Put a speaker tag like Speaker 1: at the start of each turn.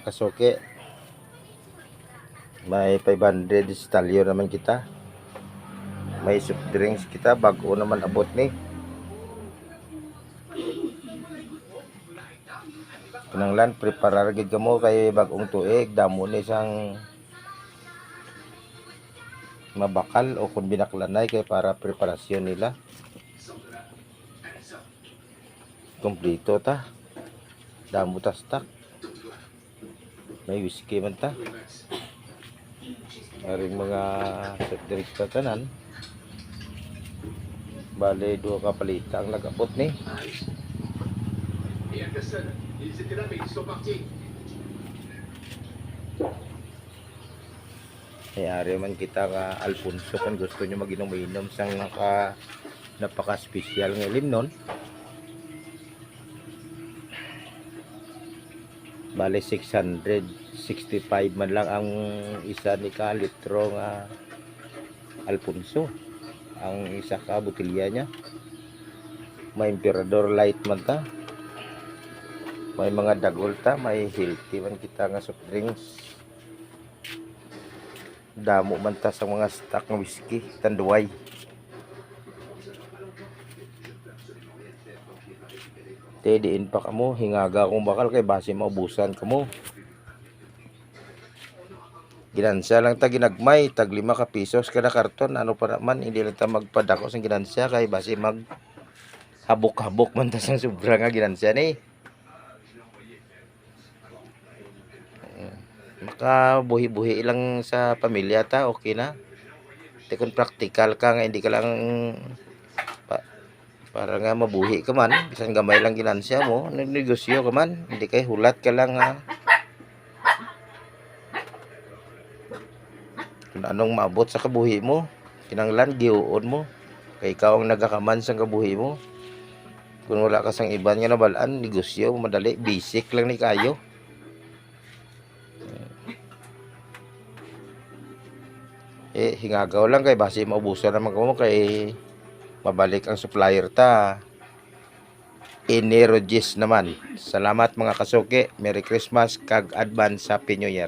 Speaker 1: Kasuki, may 500 stalyo naman kita, may soft drinks kita, bago naman abot ni kinanglan preparar gid kamo kay bagong tuig, damo ni isang mabakal o kung binaklanay kay para preparasyon nila kompleto ta, damo ta stock, may whiskey man ta, maring mga soft drinks ta tanan, bale 2 ka palita ang nag-abot ni. Ari man kita ka Alfonso kung gusto nyo mag-inom-inom sang napaka-special ng limnon. Bale 665 man lang ang isa ni ka litro nga Alfonso. Ang isa ka butilya niya. May Emperador Light man ta. May mga dagol ta, may healthy man kita nga soft drinks. Damo man ta sa mga stock ng whiskey, tanduay. Diin pa kamo, hingaga kung bakal kay base maubusan kamo. Ginansya lang ta ginagmay, tag 5 ka pisos kada karton, ano pa naman, hindi lang ta magpadako sa ginansya kay base mag habok-habok man ta sa sobra nga ginansya ni. Makabuhi-buhi lang sa pamilya ta, okay na. Di kung practical ka nga, hindi ka lang para nga mabuhi ka man, bisan gamay lang ginansya mo, nagnegosyo ka man, hindi kay hulat ka lang kung anong maabot sa kabuhi mo, kinanglan giuon mo, kay ikaw ang nagakaman sa kabuhi mo. Kung wala ka sang iban nga nabalaan, negosyo madali, basic lang ni kayo. Hingagaw lang kay base maubusan naman ko mo kay mabalik ang supplier ta. Enerogis naman. Salamat mga kasuki. Merry Christmas kag advance Happy New Year.